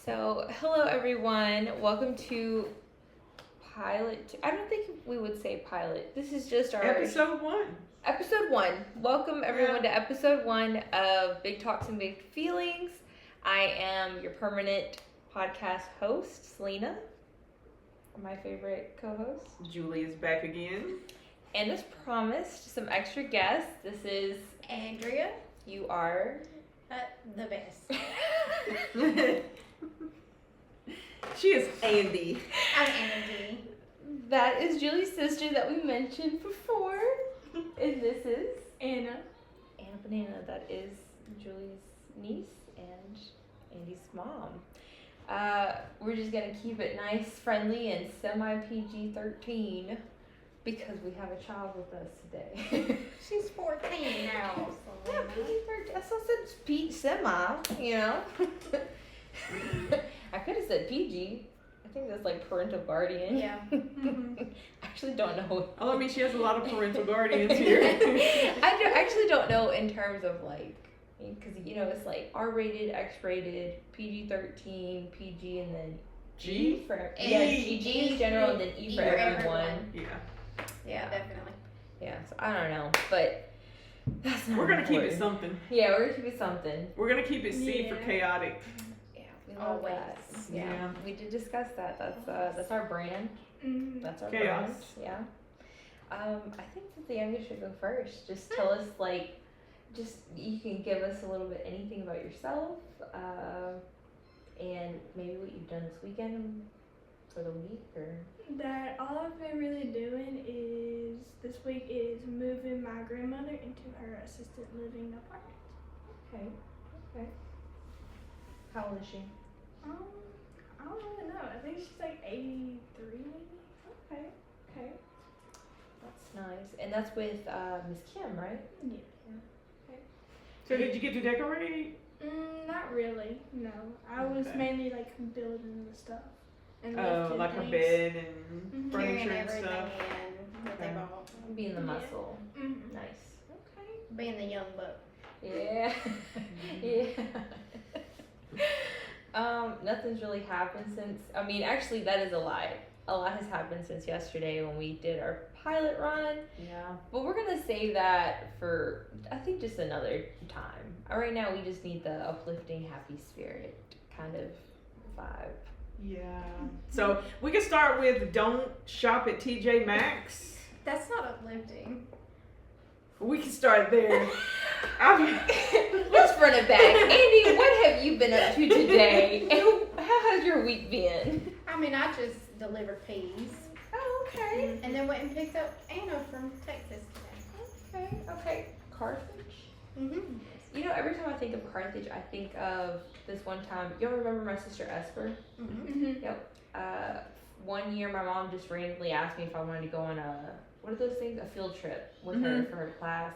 So, hello everyone. Welcome to pilot. I don't think we would say pilot. This is just our Episode 1. Episode 1. Welcome everyone to episode 1 of Big Talks and Big Feelings. I am your permanent podcast host, Selena. My favorite co-host. Julie is back again. And as promised, some extra guests. This is Andrea. You are The best. She is Andy. I'm Andy. That is Julie's sister that we mentioned before. And this is Anna. Anna Banana. That is Julie's niece and Andy's mom. We're just going to keep it nice, friendly, and semi-PG-13 because we have a child with us today. She's 14 now. Yeah, PG-13. That's what I said, semi, you know? I could have said PG. I think that's like parental guardian. Yeah. I actually don't know. Oh, I mean, she has a lot of parental guardians here. Actually don't know in terms of like, because it's like R-rated, X-rated, PG-13, PG, and then G for E. G in general, and then E for everyone. Yeah, definitely. Yeah, so I don't know, but that's not We're going to keep it important. something. Yeah, we're gonna keep it something. We're going to keep it C for Yeah. chaotic. Yeah, we love Always. that. Yeah. We did discuss that. That's our brand. That's our Chaos. brand. Yeah. I think that the youngest should go first. Just tell us you can give us a little bit anything about yourself, and maybe what you've done this weekend for the week or. That all I've been really doing is this week is moving my grandmother into her assisted living apartment. Okay. How old is she? I don't really know. I think she's like 83 maybe. Okay. That's nice. And that's with Miss Kim, right? Yeah. So did you get to decorate? Not really. No. I was Okay. mainly like building the stuff and Oh, lifting like a things. bed and Mhm. furniture Carrying and everything stuff. in that they Okay. bought. Being the Yeah. muscle. Mhm. Nice. Okay. Being the young buck. Yeah. Yeah. Nothing's really happened since. I mean, actually, that is a lie. A lot has happened since yesterday when we did our pilot run. Yeah. But we're gonna save that for I think just another time. Right now, we just need the uplifting, happy spirit kind of vibe. Yeah. So we can start with don't shop at TJ Maxx. That's not uplifting. We can start there. Let's run it back. Andy, what have you been up to today? And how has your week been? I mean, I just delivered peas. Oh, okay. And then went and picked up Anna from Texas today. Okay. Carthage? Mm-hmm. You know, every time I think of Carthage, I think of this one time. Y'all remember my sister Esper? Mm-hmm. Mhm. One year, my mom just randomly asked me if I wanted to go on what are those things? A field trip with her for her class.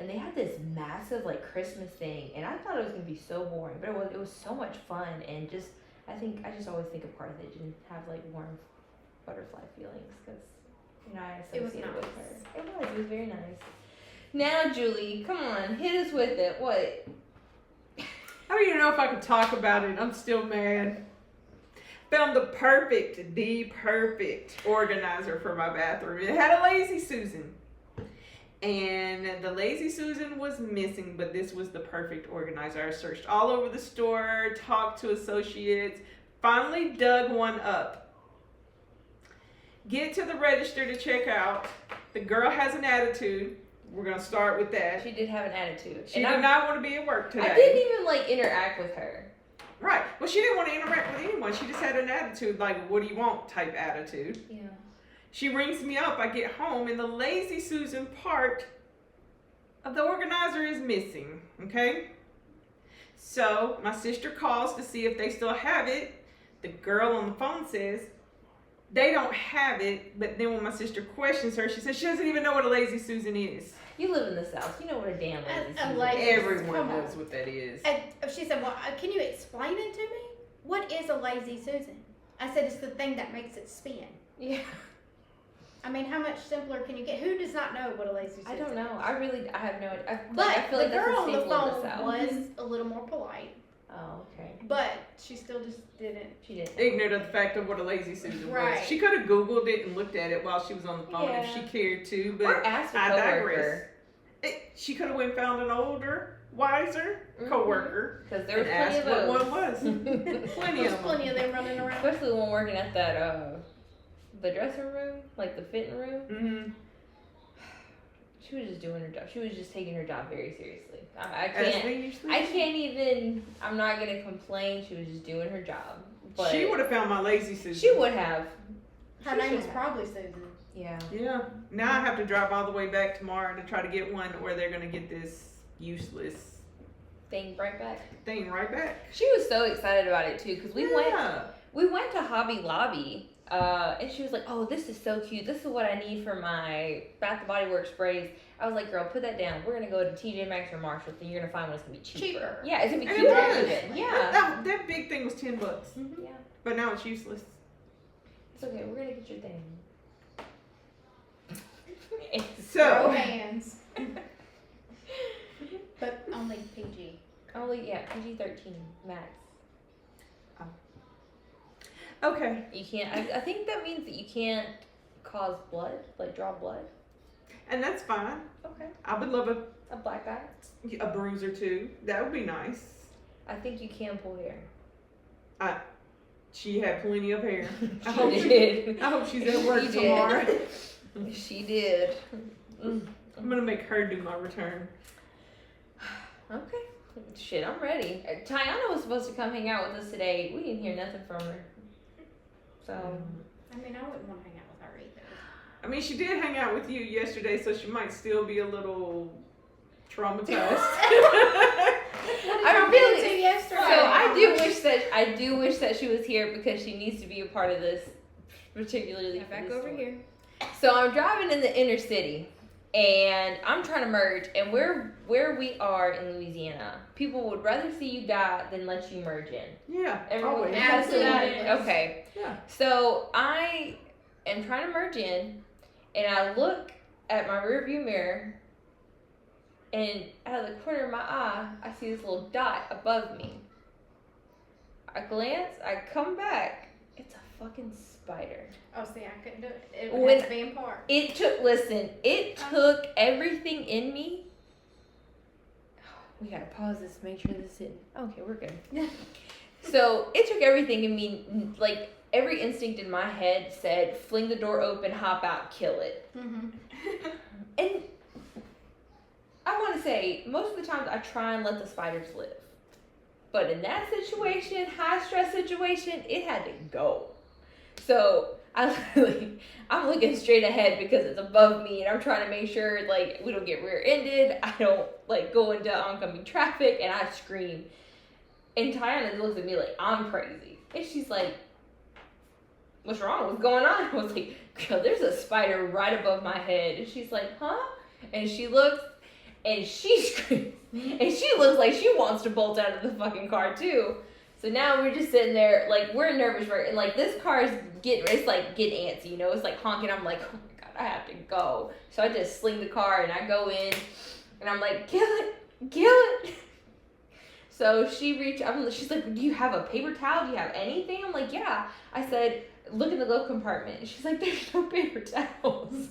And they had this massive like Christmas thing, and I thought it was gonna be so boring, but it was so much fun, and I just always think of Carthage and have like warm butterfly feelings because I It was associated with nice. her. It was very nice. Now, Julie, come on, hit us with it. What? I don't even know if I can talk about it. I'm still mad. Found the perfect organizer for my bathroom. It had a Lazy Susan. And the Lazy Susan was missing, but this was the perfect organizer. I searched all over the store, talked to associates, finally dug one up. Get to the register to check out. The girl has an attitude. We're going to start with that. She did have an attitude. She did not want to be at work today. I didn't even like interact with her. Right. Well, she didn't want to interact with anyone. She just had an attitude, like, what do you want type attitude. Yeah. She rings me up. I get home, and the Lazy Susan part of the organizer is missing. Okay? So, my sister calls to see if they still have it. The girl on the phone says they don't have it, but then when my sister questions her, she says she doesn't even know what a Lazy Susan is. You live in the South. You know what a damn lazy A Susan lazy- is. Everyone come knows on. what that is. And she said, well, can you explain it to me? What is a Lazy Susan? I said, it's the thing that makes it spin. Yeah. I mean, how much simpler can you get? Who does not know what a Lazy Susan I don't know. I have no idea. But I feel the like that's girl a on the staple of phone the South. was a little more polite. Oh, okay. But she still just didn't. She didn't. Ignorant of the fact of what a lazy Susan was. Right. She could have Googled it and looked at it while she was on the phone if Yeah. she cared to, Or but asked a I coworker. digress. She could have went and found an older, wiser coworker Because there and was plenty asked of what those. one was. Plenty There's of plenty them. of them running around. Especially when working at that, the dressing room, like the fitting room. Mm-hmm. She was just doing her job. She was just taking her job very seriously. I As can't. they usually I do. can't even. I'm not gonna complain. She was just doing her job. But She would have found my lazy Susan. She would have. Her She name should was have. probably Susan. Yeah. Yeah. Now I have to drive all the way back tomorrow to try to get one, or they're gonna get this useless Thing right back. thing right back. She was so excited about it too, because we went Yeah. to Hobby Lobby, and she was like, "Oh, this is so cute. This is what I need for my Bath and Body Works sprays." I was like, "Girl, put that down. We're gonna go to TJ Maxx or Marshalls, and you're gonna find one that's gonna be cheaper. Cheaper. Yeah, it's gonna be And it cheaper was. even. Yeah. That big thing was $10, Mhm. Yeah. but now it's useless. It's okay. We're gonna get your thing." Throw So hands. But only PG. Only PG-13 max. okay, You can't. I think that means that you can't cause blood, like draw blood. and that's fine. Okay. I would love A black eye. a bruise or two. That would be nice. I think you can pull hair. She had plenty of hair. I She hope did. I hope she's at work She did. tomorrow. She did. Mm. I'm gonna make her do my return. Okay. Shit, I'm ready. Tiana was supposed to come hang out with us today. We didn't hear nothing from her. So, I mean, I wouldn't want to hang out with her either. I mean, she did hang out with you yesterday, so she might still be a little traumatized. I'm really really. yesterday. So I do wish that she was here because she needs to be a part of this, particularly Yeah, for back this over story. here. So I'm driving in the inner city, and I'm trying to merge. And where we are in Louisiana, people would rather see you die than let you merge in. Yeah, Everyone always. can attest to that? Absolutely. Okay. Yeah. So I am trying to merge in, and I look at my rearview mirror, and out of the corner of my eye, I see this little dot above me. I glance, I come back, it's a fucking spider. Oh, see, I couldn't do it. It would When- have to be in park. It took everything in me. We gotta pause this, make sure this isn't. Okay, we're good. Yeah. So it took everything in me, like every instinct in my head said, fling the door open, hop out, kill it. Mm-hmm. And I want to say, most of the times I try and let the spiders live. But in that situation, high stress situation, it had to go. So I'm looking straight ahead because it's above me, and I'm trying to make sure like we don't get rear-ended. I don't like go into oncoming traffic, and I scream. And Tiana looks at me like I'm crazy, and she's like, "What's wrong? What's going on?" I was like, "Girl, there's a spider right above my head," and she's like, "Huh?" And she looks, and she screams, and she looks like she wants to bolt out of the fucking car too. So now we're just sitting there, like, we're nervous, right? And, like, this car is getting antsy, you know? It's, like, honking. I'm like, oh, my God, I have to go. So I just sling the car, and I go in, and I'm like, kill it. So she's like, do you have a paper towel? Do you have anything? I'm like, yeah. I said, look in the glove compartment. And she's like, there's no paper towels.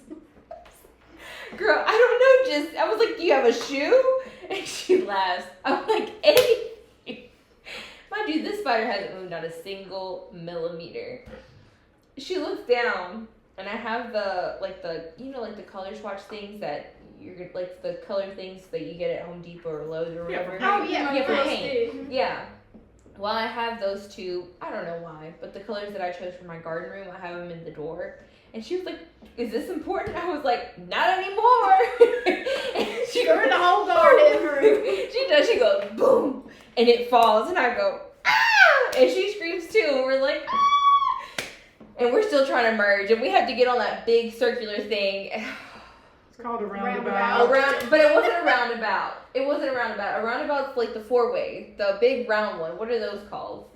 Girl, I don't know, I was like, do you have a shoe? And she laughs. I'm like, anything. Mind you, this spider hasn't moved not a single millimeter. She looks down, and I have the color swatch things that you're like the color things that you get at Home Depot or Lowe's or Yeah, whatever. for Oh, yeah, Yeah, for yeah. paint. Yeah. Well, I have those two. I don't know why, but the colors that I chose for my garden room, I have them in the door. And she was like, "Is this important?" I was like, "Not anymore." And she You're in the whole garden room. She does. She goes boom, and it falls, and I go ah, and she screams too, and we're like ah, and we're still trying to merge, and we have to get on that big circular thing. It's called a Roundabout. roundabout. But it wasn't a roundabout. It wasn't a roundabout. A roundabout's like the 4-way, the big round one. What are those called?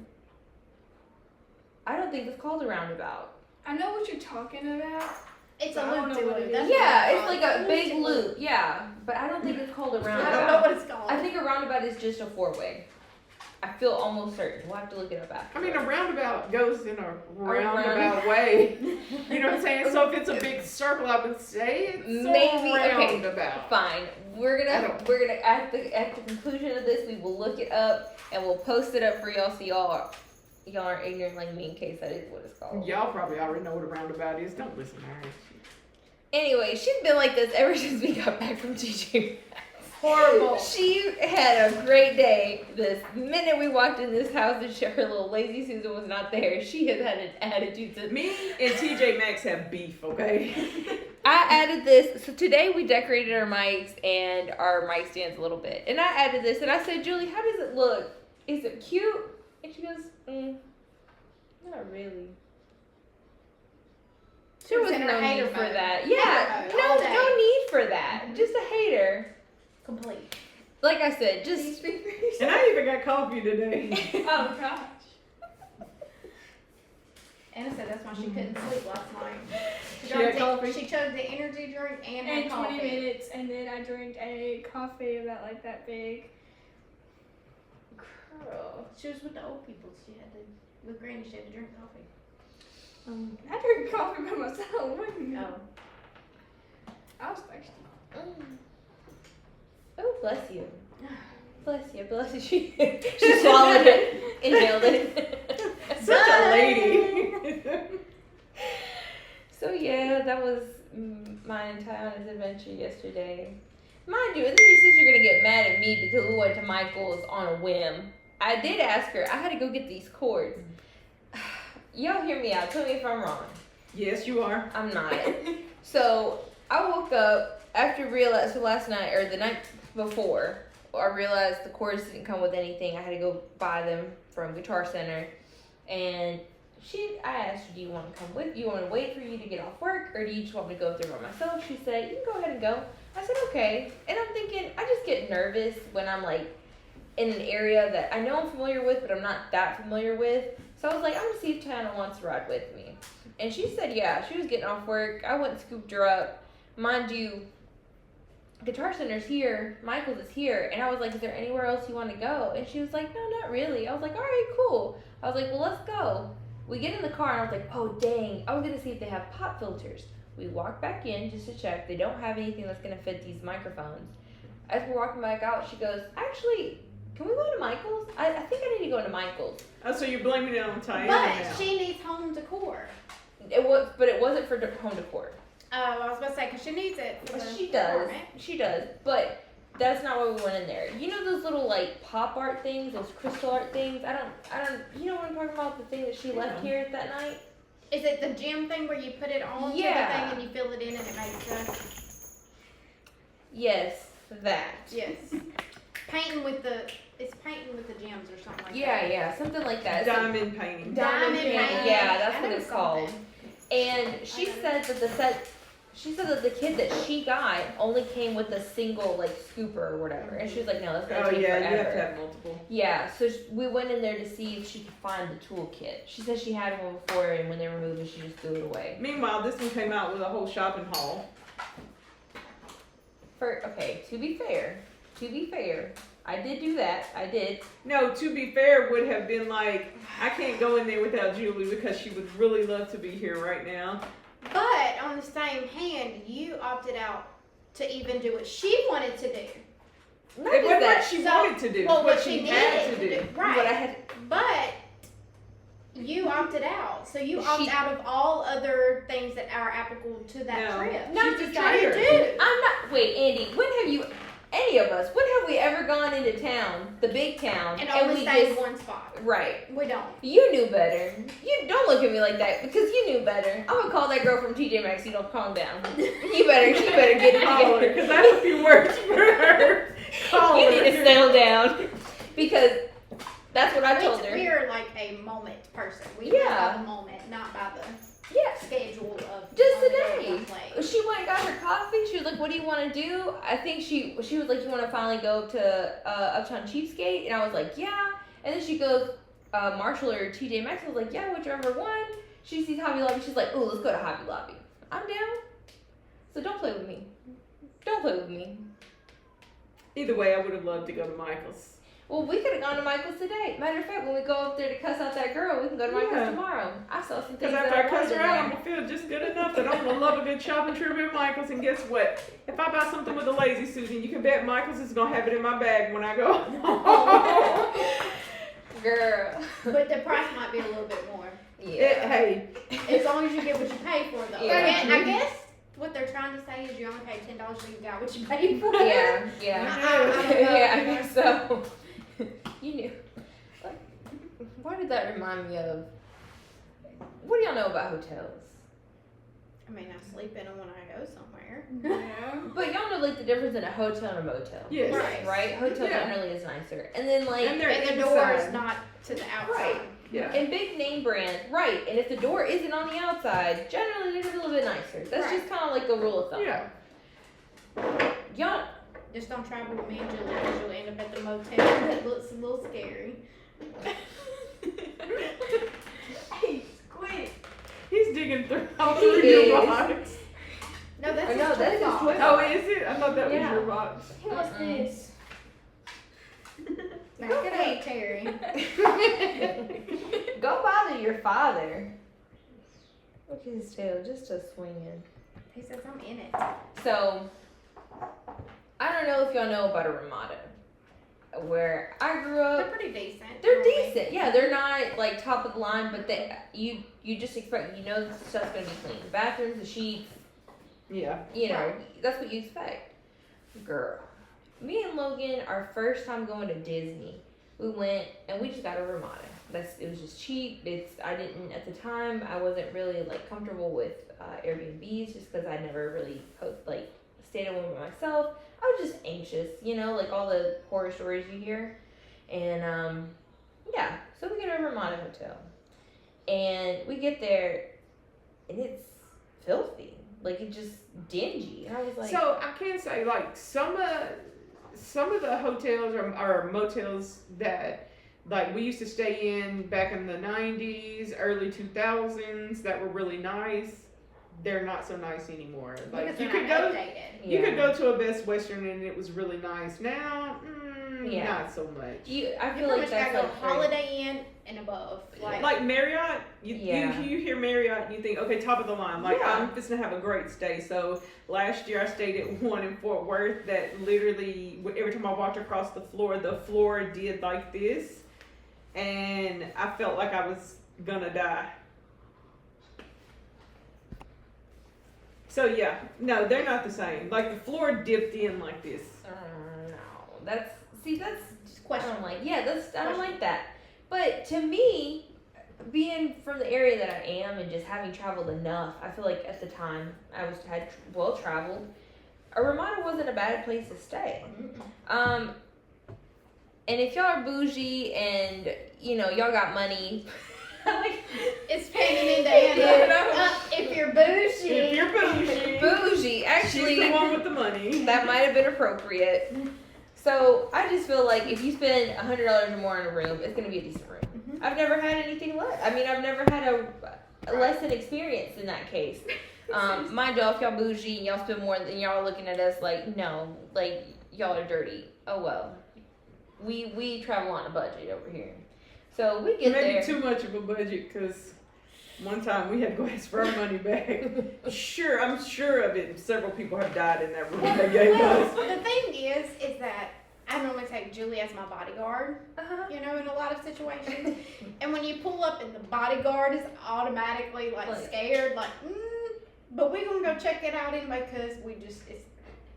I don't think it's called a roundabout. I know what you're talking about. It's I a don't loop know to what loop. it That's is. what Yeah, it's it's called. like a big to loop. Yeah, but I don't think it's called a I don't know roundabout. what it's called. I think a roundabout is just a 4-way. I feel almost certain. We'll have to look it up after. I mean, a roundabout goes in a roundabout way. You know what I'm saying? So if it's a big circle, I would say it's Maybe, a okay. roundabout. Fine. We're gonna at the conclusion of this, we will look it up and we'll post it up for y'all so y'all aren't ignorant like me in case that is what it's called. Y'all probably already know what a roundabout is. Don't listen to her. Anyway, she's been like this ever since we got back from TJ. Horrible. She had a great day. This minute we walked in this house and her little lazy Susan was not there, she has had an attitude to Me and TJ Maxx have beef, okay? I added this. So today we decorated our mics and our mic stands a little bit. And I added this and I said, Julie, how does it look? Is it cute? And she goes, not really. There was in her no need hater for mode. that. Yeah, Hater mode all day. no need for that. Just a hater. Complete. Like I said, just And I even got coffee today. Oh gosh. Anna said that's why she couldn't sleep last night. She had coffee? She chose the energy drink and And had 20 coffee. minutes, and then I drank a coffee about like that big. girl. She was with the old people. She had to, with Granny, she had to drink coffee. I drank coffee by myself. Oh. I was thirsty. Oh, bless you. Bless you, bless you. She swallowed it, inhaled it. Such a lady. So yeah, that was my entire adventure yesterday. Mind you, and then your sister gonna get mad at me because we went to Michael's on a whim. I did ask her. I had to go get these cords. Y'all hear me out. Tell me if I'm wrong. Yes, you are. I'm not. So I woke up after realizing last night or the night before. I realized the cords didn't come with anything. I had to go buy them from Guitar Center, and I asked her, do you want to come with? You want to wait for you to get off work, or do you just want me to go through by myself? She said, you can go ahead and go. I said, okay. And I'm thinking, I just get nervous when I'm like in an area that I know I'm familiar with, but I'm not that familiar with. So I was like, I'm gonna see if Tana wants to ride with me. And she said, yeah. She was getting off work. I went and scooped her up. Mind you, Guitar Center's here, Michael's is here, and I was like, is there anywhere else you want to go? And she was like, no, not really. I was like, all right, cool. I was like, well, let's go. We get in the car, and I was like, oh, dang. I was going to see if they have pop filters. We walk back in just to check. They don't have anything that's going to fit these microphones. As we're walking back out, she goes, actually, can we go to Michael's? I think I need to go to Michael's. Oh, so you're blaming it on Tiana But now. she needs home decor. But it wasn't for home decor. Oh, I was about to say, because she needs it for the She does. apartment. She does. But that's not why we went in there. You know those little like pop art things, those crystal art things? I don't you know what I'm talking about? The thing that she left here that night? Is it the gym thing where you put it on Yeah. the thing and you fill it in and it makes stuff? Yes, that. Yes. It's painting with the gems or something like that. Yeah, something like that. It's like Diamond painting. Diamond painting. Yeah, that's I what know it's called. something. And she said that the kid that she got only came with a single like scooper or whatever, and she was like, "No, that's gonna Oh take yeah, forever." you have to have multiple. Yeah, so we went in there to see if she could find the toolkit. She said she had one before, and when they were moving, she just threw it away. Meanwhile, this one came out with a whole shopping haul. To be fair, I did do that. I did. No, to be fair, would have been like, I can't go in there without Julie because she would really love to be here right now. But on the same hand, you opted out to even do what she wanted to do. Not It just wasn't that. what she So- wanted to do, Well, what she had to do. Right. What I had. But you opted out. So you opt She- out of all other things that are applicable to that No. trip. Not She's to a try You traitor. do. I'm not. Wait, Andy. When have you? Any of us? When have we ever gone into town, the big town, And only we stay in just one spot. right? We don't. You knew better. You don't look at me like that because you knew better. I'm gonna call that girl from TJ Maxx. You don't calm down. You better get it Call her, together. because I have a few words for her. Call You her. need to settle down because that's what I told her. We're like a moment person. We Yeah. live by the moment, not by the Yeah. schedule of Just only today. going one place. She went and got her coffee. She was like, "What do you want to do?" I think she was like, "You want to finally go to Uptown Cheapskate?" And I was like, "Yeah." And then she goes, Marshall or TJ Maxx. I was like, "Yeah, whichever one." She sees Hobby Lobby. She's like, "Oh, let's go to Hobby Lobby." I'm down. So don't play with me. Don't play with me. Either way, I would have loved to go to Michael's. Well, we could have gone to Michael's today. Matter of fact, when we go up there to cuss out that girl, we can go to Michael's Yeah. tomorrow. I saw some Because things after that I cuss wanted her out, I'm in going to feel just good enough that I'm going to love a good shopping trip at Michael's. And guess what? If I buy something with a lazy Susan, you can bet Michael's is going to have it in my bag when I go. there. Girl. But the price might be a little bit more. Yeah. Hey, As long as you get what you pay for, though. Yeah. I guess what they're trying to say is you only pay $10 so you got what you paid for. Yeah, yeah. I don't know. Yeah, I guess so. You knew. Like, why did that remind me of? What do y'all know about hotels? I mean, I sleep in them when I go somewhere. Yeah. But y'all know like the difference in a hotel and a motel. yes. Right. Right? Hotel Yeah. generally is nicer. And then like And they're And the door is inside. not to the outside. Right. Yeah. and big name brands, right? And if the door isn't on the outside, generally they're a little bit nicer. That's Right. just kind of like a rule of thumb. Yeah. Y'all, Just don't travel with me and Julie because you'll end up at the motel that looks a little scary. Hey, quit. He's digging all He through your is. box. No, that's I know, his that's toy his box. toy Oh, is it? I thought that was Yeah. your box. What's Mm-mm. this? Back it up, Terry. go bother your father. Look at his tail, just a swinging. He says I'm in it. So, I don't know if y'all know about a Ramada. Where I grew They're up, pretty decent. they're normally. decent. Yeah, they're not like top of the line, but you just expect, you know, the stuff's gonna be clean. The bathrooms, the sheets, Yeah. you know, Right. that's what you expect. Girl, me and Logan, our first time going to Disney, we went and we just got a Ramada. It was just cheap. I didn't at the time. I wasn't really like comfortable with Airbnbs just because I never really stayed at one by myself. I was just anxious, you know, like all the horror stories you hear, and yeah. So we get a Ramada hotel, and we get there, and it's filthy. Like it's just dingy. And I was like, So I can say like some of the hotels or motels that like we used to stay in back in the 90s, early 2000s that were really nice. They're not so nice anymore. Like Because you they're could not go, updated. you yeah. could go to a Best Western and it was really nice. Now, Yeah. not so much. I You feel pretty like much that's gotta go like Holiday Inn and above. Like Marriott, Yeah. you hear Marriott, you think, okay, top of the line. Like Yeah. I'm just gonna have a great stay. So last year I stayed at one in Fort Worth that literally every time I walked across the floor did like this, and I felt like I was gonna die. So yeah, no, they're not the same. Like the floor dipped in like this. no, that's just I question. don't like. Yeah, I don't like that. But to me, being from the area that I am and just having traveled enough, I feel like at the time had well traveled. A Ramada wasn't a bad place to stay. And if y'all are bougie and you know y'all got money, like It's painted into Yeah. Anna. If you're bougie. If you're bougie, bougie, actually. she's the one with the money. That might have been appropriate. So I just feel like if you spend $100 or more in a room, it's gonna be a decent room. Mhm. I've never had anything less. I mean, I've never had a less than experience in that case. Mind y'all, if y'all bougie and y'all spend more than y'all looking at us like, no, like y'all are dirty. Oh well, we travel on a budget over here. So we get Maybe there. too much of a budget because one time we had to go ask for our money back. Sure, I'm sure of it. Several people have died in that room they gave Well, us. the thing is that I normally take Julie as my bodyguard, Uh-huh. you know, in a lot of situations. And when you pull up and the bodyguard is automatically like scared, like, but we're gonna go check it out anyway because it's,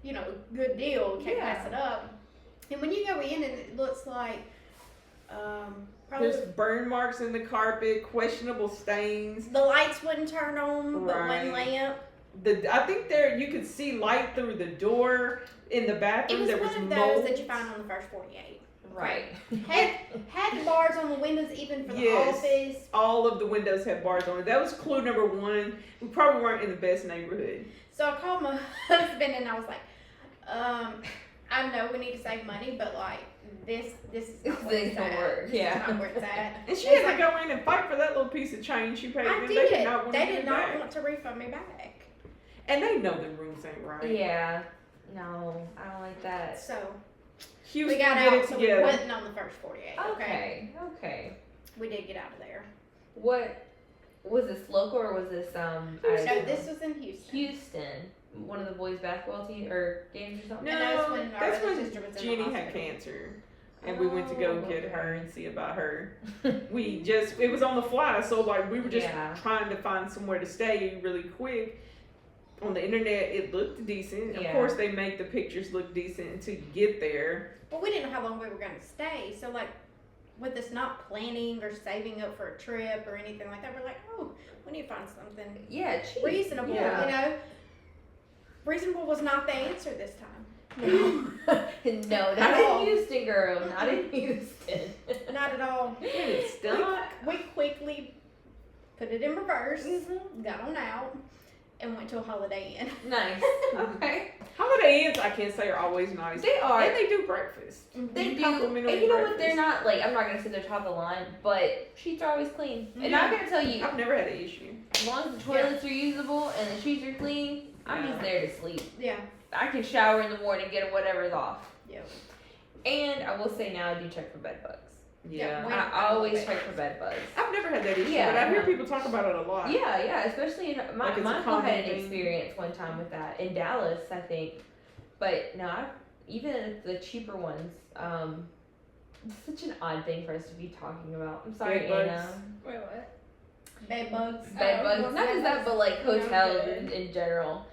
you know, good deal, can't Yeah. pass it up. And when you go in and it looks like, probably There's burn marks in the carpet, questionable stains. the lights wouldn't turn on, but Right. one lamp. I think you could see light through the door in the It bathroom. was There one was of mold. those that you find on the first 48. Right. Had the bars on the windows even for the Yes. office. All of the windows had bars on it. That was clue number one. We probably weren't in the best neighborhood. So I called my husband and I was like, I know we need to save money, but like this is not where This it's don't at. work, This yeah. is not where it's at. And she It's had to like, go in and fight for that little piece of change she paid I them. did. They did not want to They give did it not back. want to refund me back. And they know the rooms ain't right. Yeah. No, I don't like that. So Houston, We got get out, it so we together. wasn't on the first 48. Okay. Okay. We did get out of there. What was this local or was this out of So town? this was in Houston. Houston, one of the boys' basketball team or games or something. And that's No, when our that's other when sister was in the Jenny had hospital. cancer. And we went to go Oh, get okay. her and see about her. It was on the fly, so like we were just Yeah. trying to find somewhere to stay really quick. On the internet, it looked decent. Of Yeah. course, they make the pictures look decent until you get there. But we didn't know how long we were going to stay. So, like, with us not planning or saving up for a trip or anything like that, we're like, oh, we need to find something Yeah, cheap. reasonable, Yeah. you know? Reasonable was not the answer this time. No, not At all. in Houston, girl. Not in Houston. Not at all. And it stunk. We quickly put it in reverse, Mhm. got on out, and went to a Holiday Inn. Nice. Okay. Holiday Inns, I can't say, are always nice. They are. And they do breakfast. They do. Complimentary And you know what? They're breakfast. not like, I'm not gonna say they're top of the line, but sheets are always clean. And I'm gonna tell you, I've never had an issue. as long as the toilets are usable and the sheets are clean, I'm Yeah. just there to sleep. Yeah. I can shower in the morning, get whatever's off. Yeah. And I will say now I do check for bed bugs. Yeah, Yeah. we- I always check for bed bugs. I've never had that issue, Yeah, but I hear no. people talk about it a lot. Yeah, especially in my Like it's a uncle common had an thing. experience one time with that in Dallas, I think. But no, even the cheaper ones, it's such an odd thing for us to be talking about. I'm sorry, Bed bugs. Anna. Wait, what? Bed bugs. Bed bugs, well, not just that, but like hotels Okay. in general.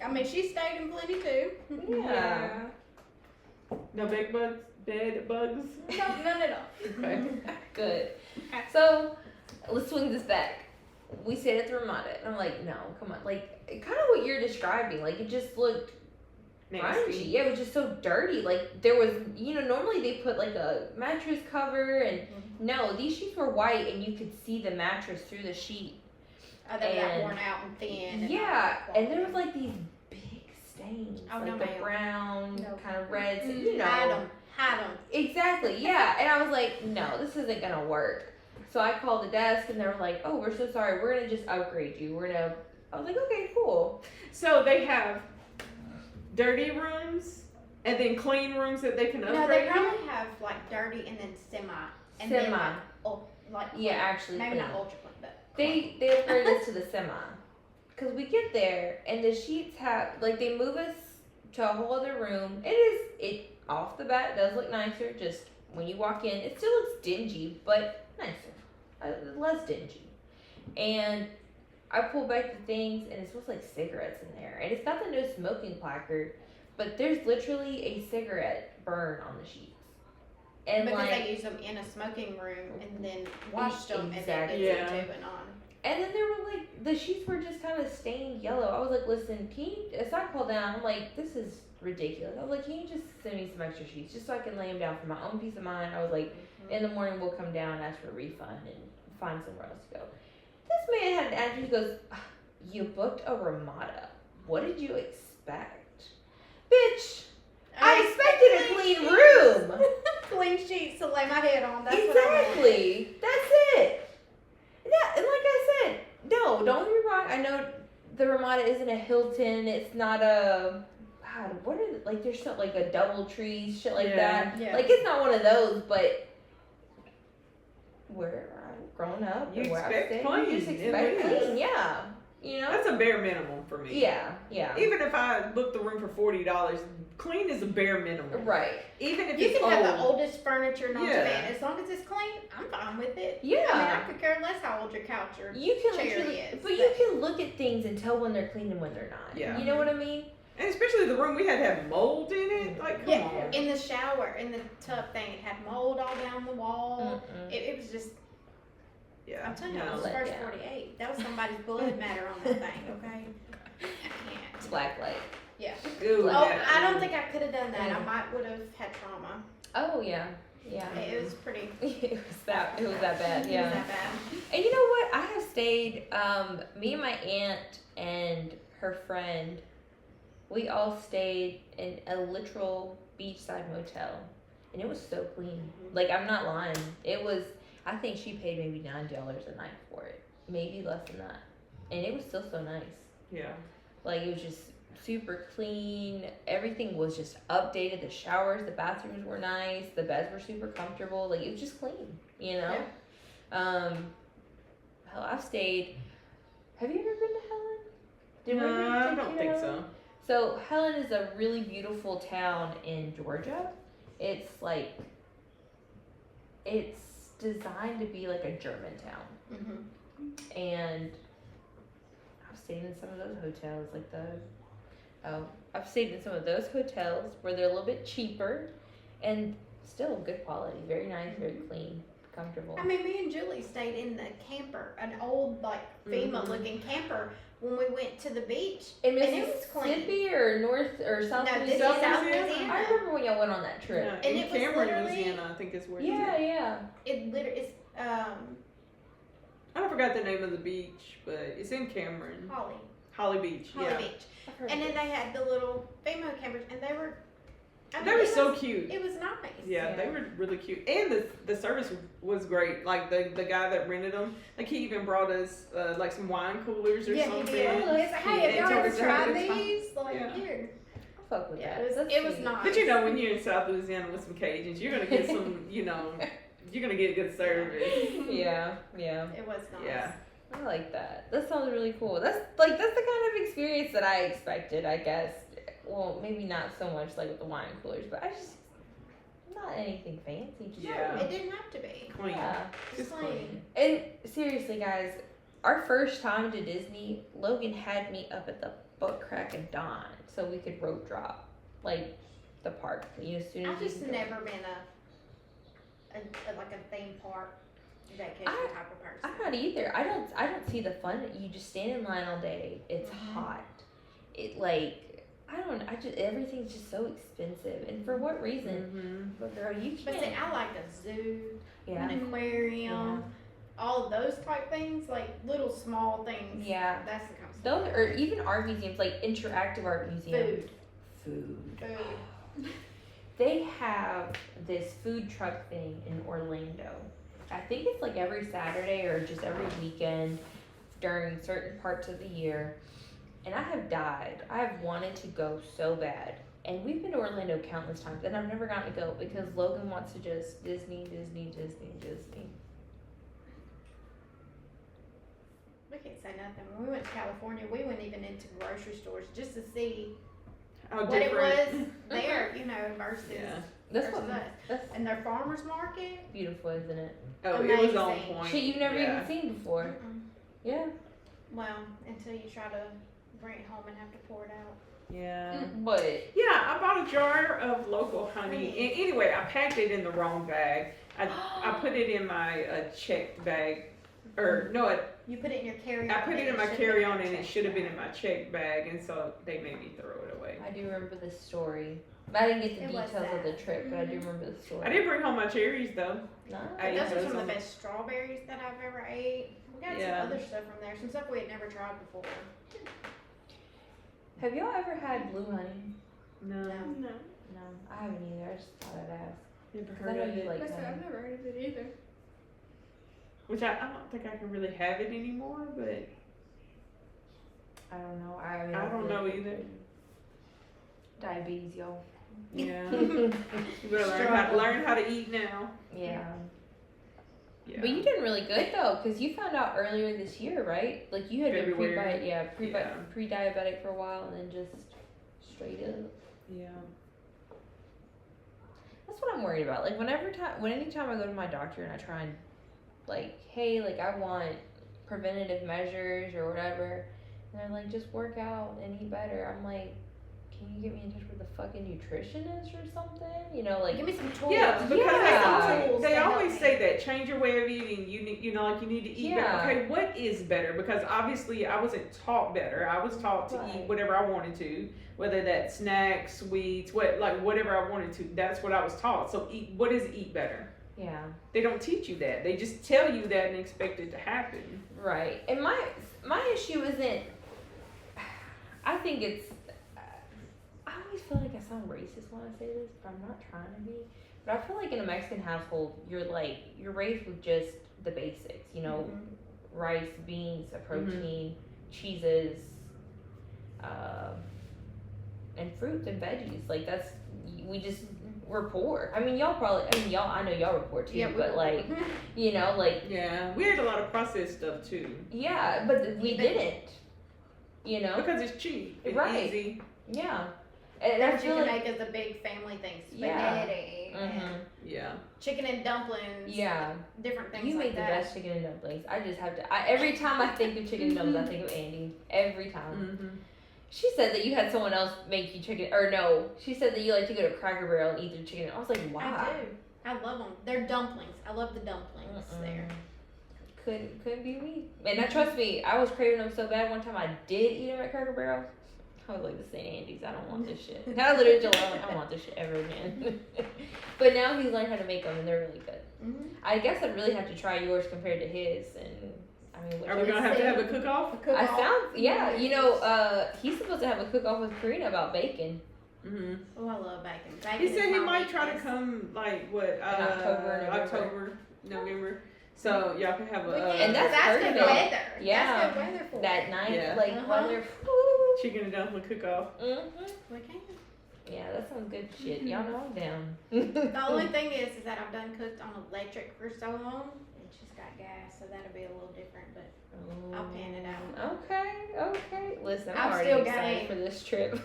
I mean, she stayed in plenty too. Yeah. No bed bugs? No, none at all. Okay. Good. So let's swing this back. We stayed at the Ramada, and I'm like, no, come on, like kind of what you're describing. Like it just looked grungy. Nasty. Yeah, it was just so dirty. Like there was, normally they put like a mattress cover, and no, these sheets were white, and you could see the mattress through the sheet. Oh, they got And- worn out and thin. Yeah, not and there was quality. like these big stains, Oh, like no, the ma'am. brown, No. kind of reds, and, Hide them. Exactly, yeah. And I was like, no, this isn't gonna work. So I called the desk, and they were like, oh, we're so sorry. We're gonna just upgrade you. I was like, okay, cool. So they have dirty rooms and then clean rooms that they can No, they upgrade. probably have like dirty and then semi. And Semi. Then, like Yeah, actually, maybe clean. not ultra clean, but They upgraded us to the semi. Because we get there, and the sheets have, like, they move us to a whole other room. It off the bat does look nicer. Just when you walk in, it still looks dingy, but nicer. Less dingy. And I pull back the things, and it smells like cigarettes in there. And it's got the no smoking placard, but there's literally a cigarette burn on the sheets. And because like, they use them in a smoking room and then washed them Exactly. and then Yeah. it's tubing on. and then there were like, the sheets were just kind of stained yellow. I was like, listen, can you, as I called down, I'm like, this is ridiculous. I was like, can you just send me some extra sheets just so I can lay them down for my own peace of mind? I was like, in the morning we'll come down, ask for a refund, and find somewhere else to go. This man had an attitude. He goes, you booked a Ramada. What did you expect? Bitch, I expected a clean room. Clean sheets to lay my head on. That's what I want. Exactly. That's it. Yeah, and like I said, no, don't get me wrong. I know the Ramada isn't a Hilton. It's not a, God, what are the, like, there's something like a DoubleTree, shit like that. Yeah. Like, it's not one of those, but where I've grown up, You and where I've expect stayed, clean, you just at expect least. clean, yeah. You know? That's a bare minimum for me. Yeah, yeah. Even if I book the room for $40, clean is a bare minimum. Right. Even if You it's can have the old. oldest furniture, not too Yeah. bad. As long as it's clean, I'm fine with it. I Yeah. mean, I could care less how old your couch or You can chair literally, is, but you can look at things and tell when they're clean and when they're not. Yeah. You know what I mean? And especially the room we had to have mold in it. Like, come Yeah, on. in the shower, in the tub thing, it had mold all down the wall. Mm-mm. It was just, Yeah. I'm telling you, no. it was Let first down. 48. That was somebody's blood matter on that thing, okay? I can't. Black light. Yeah. Ooh, Oh, that- I don't think I could have done that. I Yeah. might would have had trauma. Oh yeah, yeah. It was pretty. It was that bad. It Yeah. was that bad. And you know what? I have stayed. Me and my aunt and her friend, we all stayed in a literal beachside motel, and it was so clean. Like, I'm not lying. It was. I think she paid maybe $9 a night for it, maybe less than that, and it was still so nice. Yeah. Like, it was just super clean. Everything was just updated. The showers, the bathrooms were nice. The beds were super comfortable. Like, it was just clean, you know? Hell, I've stayed. Have you ever been to Helen? Did we ever I take don't you to think Helen? so. So Helen is a really beautiful town in Georgia. It's like, it's designed to be like a German town. Mm-hmm. And I've stayed in some of those hotels, I've stayed in some of those hotels where they're a little bit cheaper and still good quality, very nice, very clean, comfortable. I mean, me and Julie stayed in the camper, an old like FEMA-looking camper when we went to the beach. In and it was clean. Mississippi or North or South No, this is Louisiana? South Louisiana. Louisiana. I remember when y'all went on that trip. Yeah, And in it was Cameron, literally- Louisiana, I think is where Yeah, it's yeah. It literally is I forgot the name of the beach, but it's in Cameron. Holly Beach, Holly yeah. Beach. I've heard And of then they had the little FEMA campers, and they were. I mean, They were it so was- cute. It was nice. Yeah, they were really cute, and the service was great. Like the guy that rented them, like he even brought us like some wine coolers or Yeah, he something. did. He said, "Hey, And have y'all told ever us to have a tried good time. these? Like Yeah. here." I'll fuck with Yeah, that. it That's was sweet. nice. But you know, when you're in South Louisiana with some Cajuns, you're gonna get some, you're gonna get good service. Yeah, yeah. It was nice. Yeah. I like that. That sounds really cool. That's the kind of experience that I expected, I guess. Well, maybe not so much like with the wine coolers, but I just not anything fancy. Just Yeah. It didn't have to be. Clean. yeah. Just Plain. clean. And seriously, guys, our first time to Disney, Logan had me up at the butt crack of dawn so we could rope drop, like the park. As soon as I've you just can go. never been a like a theme park vacation type of person. I'm not either. I don't see the fun. You just stand in line all day. It's Mhm. hot. It everything's just so expensive. And for what reason? Mm-hmm. But girl, you But see, can't. I like a zoo, Yeah. an aquarium, all of those type things, like little small things. Yeah. That's the kind of Those stuff. or even art museums, like interactive art museums. Food. Food. They have this food truck thing in Orlando. I think it's like every Saturday or just every weekend during certain parts of the year. And I have died. I have wanted to go so bad. And we've been to Orlando countless times and I've never gotten to go because Logan wants to just Disney. We can't say nothing. When we went to California, we went even into grocery stores just to see How what it was different. there, versus Yeah. That's versus what us. that's And their farmers market. beautiful, isn't it? Oh, it was on Amazing. point. Shit you've never Yeah. even seen before. Mm-mm. Yeah. Well, until you try to bring it home and have to pour it out. Yeah. But Yeah, I bought a jar of local honey. And anyway, I packed it in the wrong bag. I put it in my check bag. Or, no, You put it in your carry-on. I put it in my should've carry-on been and your it check should have been bag. in my check bag. And so they made me throw it away. I do remember the story. But I didn't get the It was details of the sad. trip, but I do remember the story. I did bring home my cherries though. Nice. I ate Those are those some of on- the best strawberries that I've ever ate. We got Yeah. some other stuff from there, some stuff we had never tried before. Have y'all ever had blue honey? No, No. No. No, I haven't either. I just thought I'd ask. never 'Cause I heard know of you it. like Like I said, honey. I've never heard of it either. Which I don't think I can really have it anymore, but I don't know. I mean, I don't know feel- either. Diabetes, y'all. Yeah. You better learn how to eat now. Yeah. Yeah. But you did really good though, because you found out earlier this year, right? Like you had been February. yeah, Yeah. pre-diabetic for a while, and then just straight up. Yeah. That's what I'm worried about. Like anytime I go to my doctor and I try and like, hey, like I want preventative measures or whatever, and they're like, just work out and eat better. I'm like, can you get me in touch with a fucking nutritionist or something? Like Give me some tools. Yeah, because Yeah. Tools they to help always me. say that change your way of eating. You need, you need to eat Yeah. better. Okay, what is better? Because obviously I wasn't taught better. I was taught to Right. eat whatever I wanted to, whether that's snacks, sweets, whatever I wanted to. That's what I was taught. So what is eat better? yeah, They don't teach you that. They just tell you that and expect it to happen. right. And my issue isn't. I think it's. I always feel like I sound racist when I say this, but I'm not trying to be. But I feel like in a Mexican household, you're raised with just the basics, rice, beans, a protein, cheeses, and fruits and veggies. Like we're poor. I mean, I know y'all were poor too, Yeah, but like, you know, like, Yeah, we had a lot of processed stuff too. yeah, but we didn't, you know? Because it's cheap. It's Right. easy. Yeah. And I What you feel can like, make is a big family thing. Yeah. Spaghetti and mhm. Yeah. chicken and dumplings. Yeah, Different things you like make the that. best chicken and dumplings. I just have to, every time I think of chicken and dumplings, I think of Andy. Every time. Mm-hmm. She said that you had someone else make you chicken, or no, she said that you like to go to Cracker Barrel and eat their chicken. I was like, why? I do. I love them. They're dumplings. I love the dumplings there. Couldn't be me. And now, trust me, I was craving them so bad. One time I did eat them at Cracker Barrel. I was like, this ain't Andy's. I don't want this shit. And I literally told him, I don't want this shit ever again. But now he's learned how to make them, and they're really good. Mm-hmm. I guess I'd really have to try yours compared to his. And I mean, Are we gonna have to have a cook-off? I found, yeah, you know, he's supposed to have a cook-off with Karina about bacon. Mm-hmm. Oh, I love bacon. Bacon He said is he my might try to weakness. come like what October, November. So y'all can have We a can, And that's good perfect. weather. Yeah. That's good weather for That it. night, Yeah. like, Uh-huh. weather. chicken and dumpling cook-off. Mm-hmm. We can. Yeah, that sounds good shit. Y'all know I'm down. The only thing is that I've done cooked on electric for so long. It's just got gas, so that'll be a little different. But I'll pan it out. Okay. Listen, I'm I'm already still excited game. for this trip.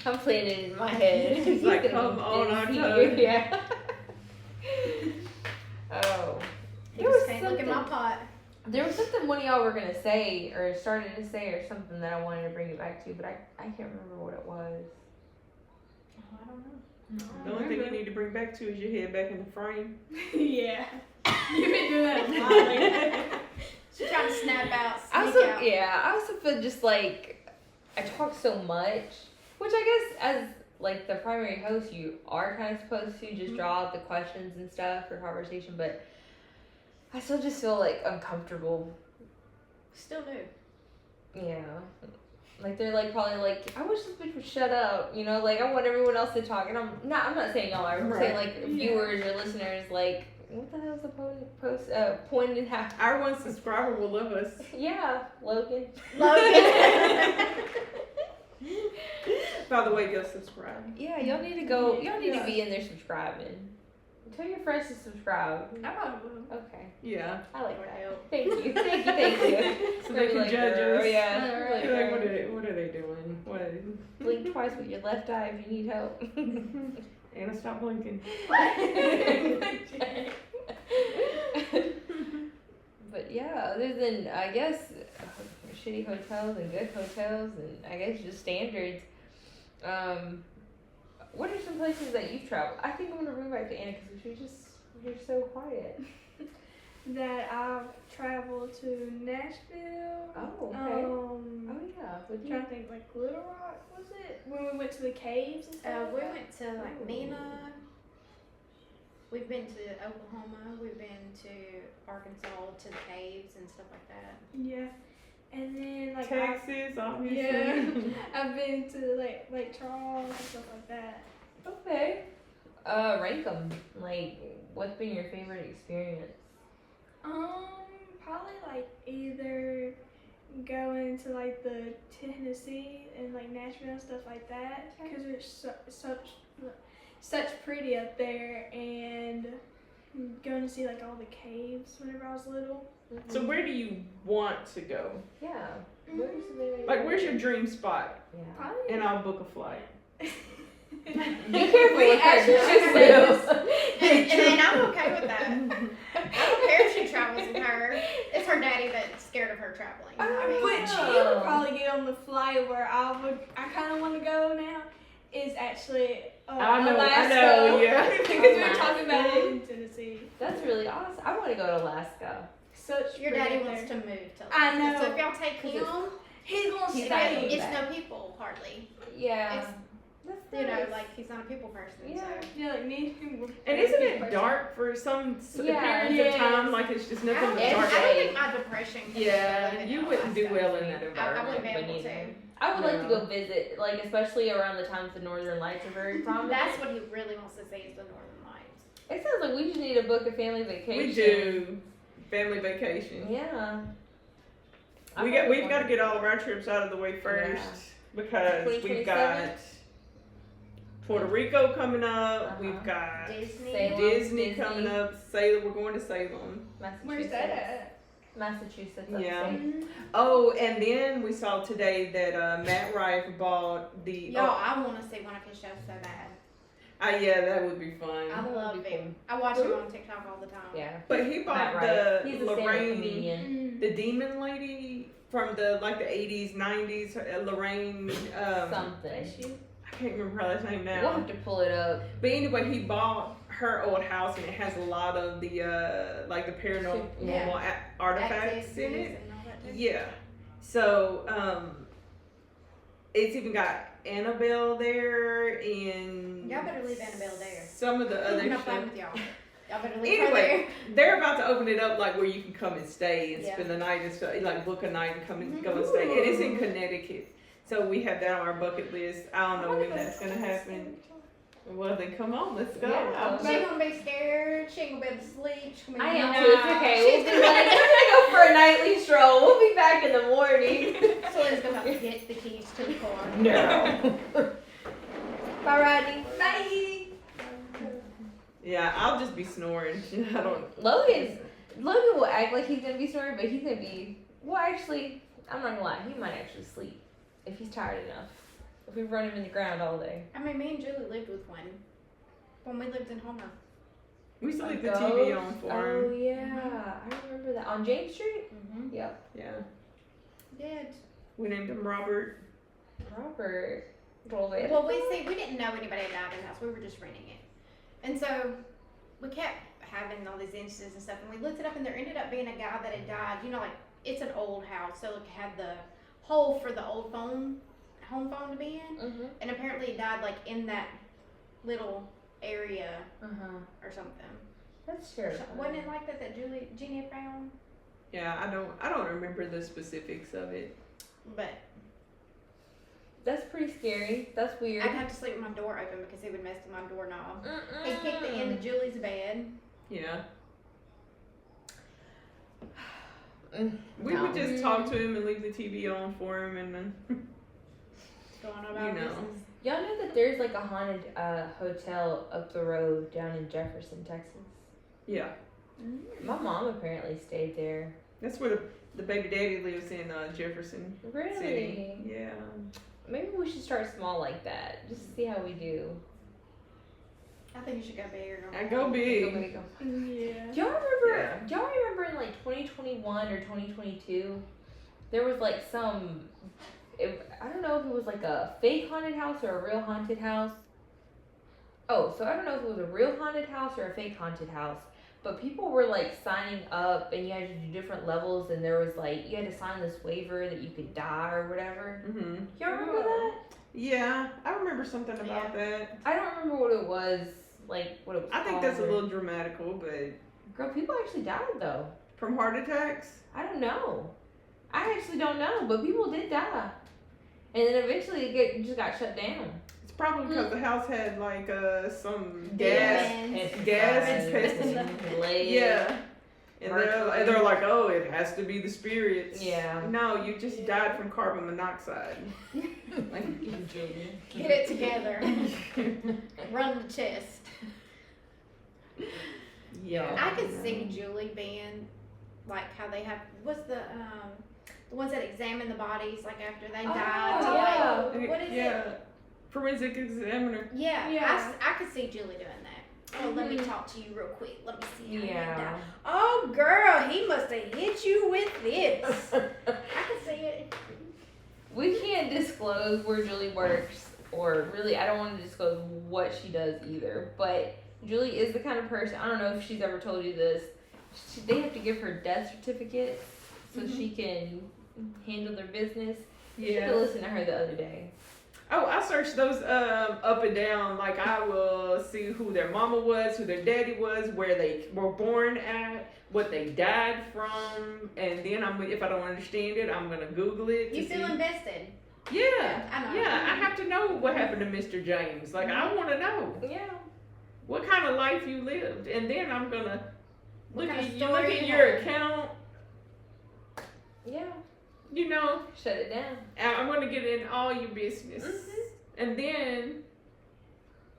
I'm planning it in my head. It's like, He's gonna come be on, busy. October. Yeah. Oh. You There just was can't look in my something- pot. There was something one of y'all were gonna say or started to say or something that I wanted to bring it back to, but I can't remember what it was. Oh, I don't know. The only thing you need to bring back to is your head back in the frame. Yeah. You've been doing that a lot lately. She's trying to snap out, I sneak also, out. yeah, I also feel just like I talk so much, which I guess as like the primary host, you are kind of supposed to just draw out the questions and stuff for conversation, but I still just feel like uncomfortable. Still new. Yeah. Like they're like probably like, I wish this bitch would shut up, you know, like I want everyone else to talk, and I'm not saying y'all are, I'm saying like viewers or listeners, like what the hell's the point and half? Our one subscriber will love us. Yeah, Logan. Logan. By the way, go subscribe. Yeah, y'all need to go. Y'all need to be in there subscribing. Tell your friends to subscribe. I probably will. Okay, Yeah. I like Would that. help. Thank you. So They'll they be can like, judge "Girl, us. Yeah. Alright. Be like, what are they doing? What? Blink twice with your left eye if you need help. Anna, stop blinking. But yeah, other than I guess shitty hotels and good hotels and I guess just standards. What are some places that you've traveled? I think I'm gonna bring back to Anna because you're so quiet. That I've traveled to Nashville. Oh, okay. Oh yeah, I'm trying to think, like Little Rock, was it? When we went to the caves and stuff? We went to like Ooh. Mena. We've been to Oklahoma. We've been to Arkansas to the caves and stuff like that. Yeah. And then like Texas, obviously. Yeah. I've been to like Lake Charles and stuff like that. Okay. Rank them. Like, what's been your favorite experience? Probably like either going to like the Tennessee and like Nashville and stuff like that because it's such pretty up there, and going to see like all the caves whenever I was little. So where do you want to go? Yeah. Where's the Like, where's your dream spot? Yeah. Probably. And I'll book a flight. Be careful We with her. actually She said will. And I'm okay with that. I don't care if she travels with her. It's her daddy that's scared of her traveling. I mean, But she would probably get on the flight where I kind of want to go now. Is actually Alaska. yeah. Because we were talking about it in Tennessee. That's really awesome. I want to go to Alaska. Such your pretty daddy up wants there. to move to I Alaska. know. So if y'all take him, He's gonna He's it's, not stay. gonna it's back. no people hardly. Yeah. It's, That's you know, nice. like he's not a people person. Yeah. So. Yeah, like me and him were. And isn't it dark for some Yeah. periods Yes. of time? Like, it's just I nothing don't, but I dark. don't think my depression can Yeah, live in you wouldn't do Alaska. well in that I environment. wouldn't be But able to. neither. I would like to No. go visit, like especially around the times the Northern Lights are very prominent. That's what he really wants to see is the Northern Lights. It sounds like we just need to book a family vacation. We do. Family vacation. Yeah. We've got to get all of our trips out of the way first. because we've 2027? got Puerto Rico coming up. Uh-huh. We've got Disney. Salem. Disney coming up. Salem. We're going to Salem. Massachusetts. Where's that at? Massachusetts. Yeah. upstate. Oh, and then we saw today that Matt Rife bought the. Y'all, I want to see one of his shows so bad. Yeah, that would be fun. I That would love be him. I watch him on TikTok all the time. Yeah. But he bought Matt Rife. the He's a stand-up Lorraine, comedian. the demon lady from the 80s, 90s. Lorraine. Something. I can't remember her last name now. We'll have to pull it up. But anyway, he bought her old house and it has a lot of the the paranormal Yeah. artifacts in Activities it. and all that too. Yeah. So it's even got Annabelle there and Y'all better leave Annabelle there. some of the I'm other not playing stuff. with y'all. Y'all better leave her Anyway, they're about to open it up like where you can come and stay and Yeah. spend the night and stuff, like book a night and come and Mhm. go and stay. And it's in Connecticut. So we have that on our bucket list. I don't know when that's gonna happen. Well, then come on, let's go. Yeah. I'm there. She gonna be scared. She ain't gonna be able to sleep. She gonna be I am nah. too. It's okay. She's We'll be like, we're gonna go for a nightly stroll. We'll be back in the morning. Selena's gonna have to get the keys to the car. No. Bye, Rodney. Bye. Yeah, I'll just be snoring. I don't. Logan will act like he's gonna be snoring, but he's gonna be. Well, actually, I'm not gonna lie. He might actually sleep if he's tired enough. If we run him in the ground all day. I mean, me and Julie lived with one when we lived in Homer. We used to leave the Ghost? TV on for Oh him. yeah, I remember that on James Street. Mm-hmm. Yep. Yeah. Did. We named him Robert. Robert. Well, We didn't know anybody had died in the house. We were just renting it. And so we kept having all these instances and stuff. And we looked it up, and there ended up being a guy that had died. You know, like, it's an old house. So it had the hole for the old home phone to be in. Mm-hmm. And apparently he died, like, in that little area or something. That's terrifying. Wasn't it like that Jeannie had found? Yeah, I don't remember the specifics of it. But That's pretty scary. That's weird. I'd have to sleep with my door open because he would mess with my doorknob. He Mm-mm. kicked the end of Julie's bed. Yeah. Mm, We no. would just talk to him and leave the TV on for him and then Going on about You know. business. Y'all know that there's like a haunted hotel up the road down in Jefferson, Texas. yeah. My mom apparently stayed there. That's where the baby daddy lives in Jefferson Really? City. Yeah. Maybe we should start small like that, just to see how we do. I think you should go big. I go big. Yeah. Y'all remember? Yeah. Y'all remember in like 2021 or 2022, there was like some. I don't know if it was like a fake haunted house or a real haunted house. Oh, so I don't know if it was a real haunted house or a fake haunted house. But people were like signing up, and you had to do different levels, and there was like you had to sign this waiver that you could die or whatever. Mhm. Y'all remember that? Yeah, I remember something about that. I don't remember what it was. Like what it was. I think called that's a or- little dramatical, but Girl, people actually died though. from heart attacks. I don't know. I actually don't know, but people did die, and then eventually it just got shut down. It's probably because the house had like some Demons. gas and pesticides. lead. Yeah. And Mercury. they're like, oh, it has to be the spirits. Yeah. No, you just died from carbon monoxide. Like, Get it together. Run the test. yeah. I could see Julie being like how they have. What's the ones that examine the bodies like after they died? To, yeah. like, what is yeah. it? Forensic examiner. Yeah. Yeah. I could see Julie doing that. Oh, let me talk to you real quick. Let me see how you Yeah. died. Oh, girl, he must have hit you with this. I can see it. We can't disclose where Julie works, or really, I don't want to disclose what she does either. But Julie is the kind of person. I don't know if she's ever told you this. They have to give her death certificates so she can handle their business. You should Yeah. have listened to her the other day. Oh, I searched those up and down. Like I will see who their mama was, who their daddy was, where they were born at, what they died from, and then if I don't understand it, I'm gonna Google it. You to feel see. invested. Yeah, I know. yeah. I have to know what happened to Mr. James. Like I want to know Yeah. what kind of life you lived, and then I'm gonna What look kind at of you look story at you your had. account. Yeah. you know, Shut it down. I'm gonna get in all your business, and then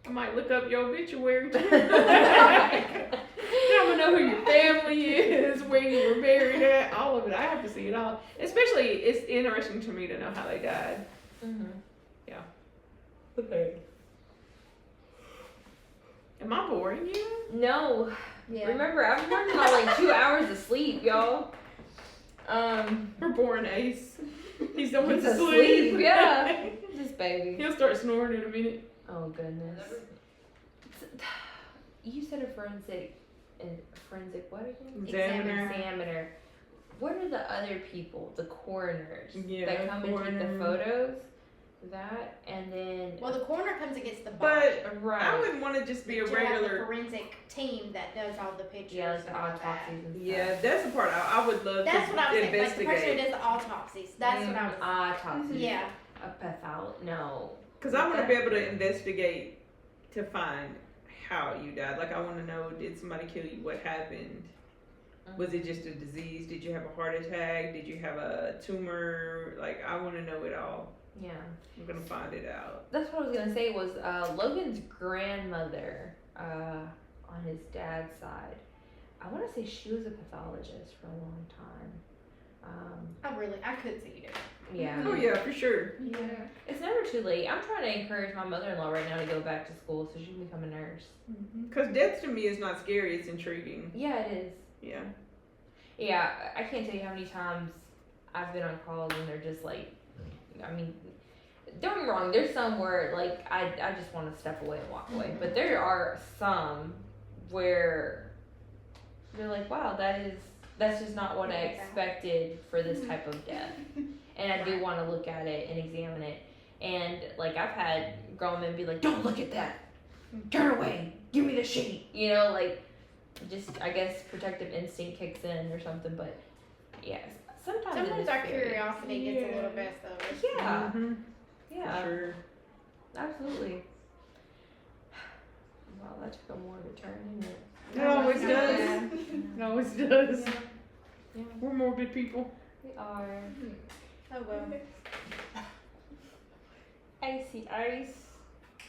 I might look up your obituary too. Then I'm gonna know who your family is, where you were buried at, all of it. I have to see it all. Especially, it's interesting to me to know how they died. Yeah. Okay. Am I boring you? No. Yeah. Remember, I'm working on like 2 hours of sleep, y'all. We're boring Ace. He's the one He's to asleep, sleep. yeah. This baby. He'll start snoring in a minute. Oh goodness. You said a forensic what again? Examiner. What are the other people, the coroners, that come and take the photos? That and then Well, the coroner comes and gets the body. But right. I wouldn't want to just be a You have the regular. forensic team that does all the pictures. Yeah, like the and all that. autopsies and stuff. Yeah, that's the part I would love That's to what I was saying. Like the person who investigate. does the autopsies. That's what I was. Autopsies. Yeah. A pathology. No. Because I want to be able to investigate to find how you died. Like, I want to know, did somebody kill you? What happened? Was it just a disease? Did you have a heart attack? Did you have a tumor? Like, I want to know it all. Yeah. I'm going to find it out. That's what I was gonna say was Logan's grandmother on his dad's side. I want to say she was a pathologist for a long time. I could see you doing. Yeah. Oh, yeah, for sure. Yeah. It's never too late. I'm trying to encourage my mother-in-law right now to go back to school so she can become a nurse. Because death to me is not scary, it's intriguing. Yeah, it is. Yeah. Yeah, I can't tell you how many times I've been on calls and they're just like, I mean, don't get me wrong, there's some where like I just want to step away and walk away, but there are some where they're like, wow, that's just not what I expected for this type of death, and I do want to look at it and examine it, and like I've had grown men be like, don't look at that, turn away, give me the sheet, you know, like just I guess protective instinct kicks in or something, but yes. Sometimes it is our scary. curiosity gets a little best of us. Yeah. Mm-hmm. Yeah. For sure. Absolutely. Well, that took a morbid turn, didn't it? It always Yeah. does. It always does. Yeah. We're morbid people. We are. Oh well. Icy Ice.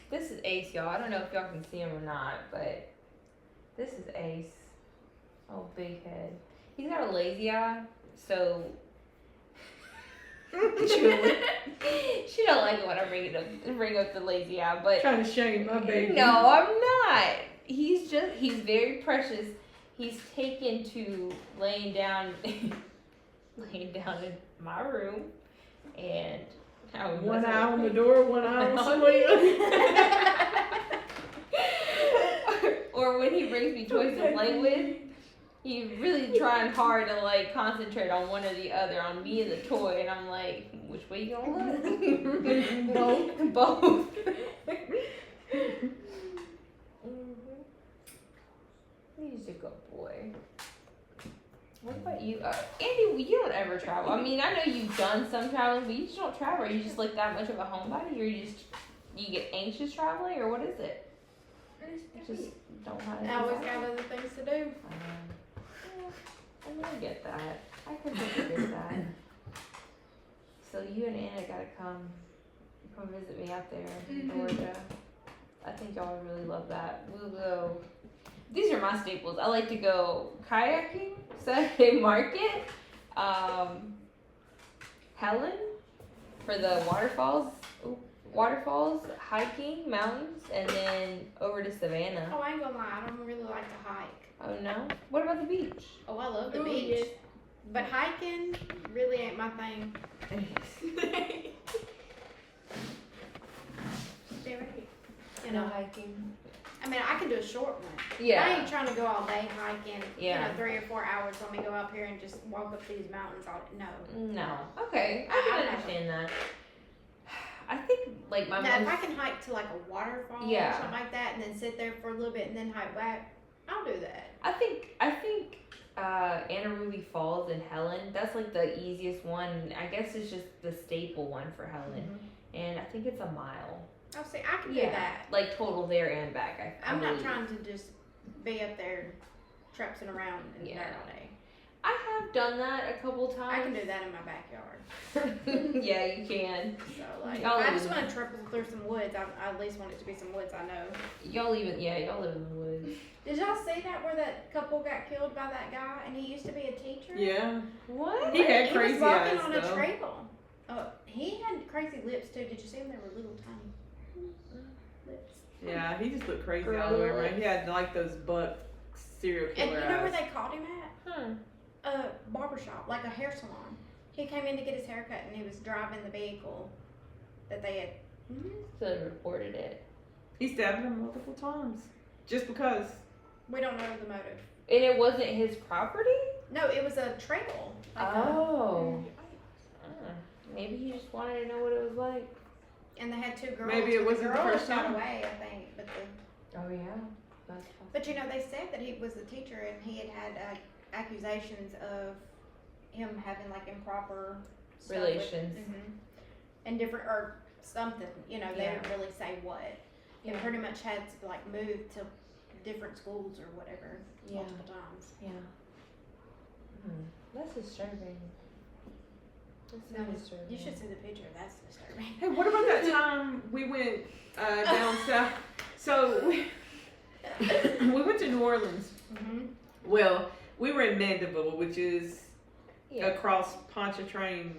This is Ace, y'all. I don't know if y'all can see him or not, but this is Ace. Oh, big head. He's got a lazy eye, so Julie, she don't like it when I bring up the lazy eye, but Trying to shame my baby. no, I'm not. He's very precious. He's taken to laying down in my room, and One eye on the door, one eye on Celia. or when he brings me toys to play with, he's really trying hard to like concentrate on one or the other, on me and the toy, and I'm like, which way you gonna look? Both. He's a good boy. What about you? Andy, you don't ever travel. I mean, I know you've done some traveling, but you just don't travel. Are you just like that much of a homebody, or you get anxious traveling, or what is it? Just don't have I always got other things to do. yeah, I mean, I get that. I completely get that. So you and Anna gotta come visit me out there in Georgia. I think y'all would really love that. We'll go. These are my staples. I like to go kayaking, Saturday Market, Helen for the waterfalls, hiking, mountains, and then over to Savannah. Oh, I ain't gonna lie, I don't really like to hike. Oh no? What about the beach? Oh, I love the Ooh, beach. yeah. But hiking really ain't my thing. Stay right here. You know, hiking. I mean, I can do a short one. I Yeah. ain't trying to go all day hiking. Yeah. You know, 3 or 4 hours. Let me go up here and just walk up these mountains. No. No. Okay. I I can don't understand that. I think like my Now, if most. I can hike to like a waterfall Yeah. or something like that, and then sit there for a little bit and then hike back, I'll do that. I think Anna Ruby Falls in Helen. That's like the easiest one. I guess it's just the staple one for Helen, and I think it's a mile. I'll say I can do that. Like total there and back. I I'm not believe. trying to just be up there traipsing around in the Yeah. dirt all day. I have done that a couple times. I can do that in my backyard. Yeah, you can. So like, Y'all if I just live- want to triple through some woods, I at least want it to be some woods I know. Y'all live in the woods. Did y'all see that where that couple got killed by that guy and he used to be a teacher? Yeah. What? He had He crazy was walking eyes, on though. a trail. He had crazy lips too. Did you see him? They were little tiny lips. Yeah, he just looked crazy all the way around. He had like those buck serial And killer you know where eyes. they caught him at? Hmm. A barbershop, like a hair salon. He came in to get his hair cut and he was driving the vehicle that they had. So they reported it. He stabbed him multiple times. Just because. We don't know the motive. And it wasn't his property? No, it was a trail. Like Oh. Maybe he just wanted to know what it was like. and they had two girls. Maybe it but wasn't the girls first got time. away, I think. Oh yeah. That's possible. But you know, they said that he was a teacher and he had accusations of him having like improper stuff Relations. and different or something. You know, they Yeah. didn't really say what. He pretty much had to like move to different schools or whatever Yeah. multiple times. Yeah. That's disturbing. That's No, disturbing. You should see the picture. That's disturbing. Hey, what about that time we went down south? So we went to New Orleans. Mm-hmm. Well, we were in Mandeville, which is Yeah. across Pontchartrain,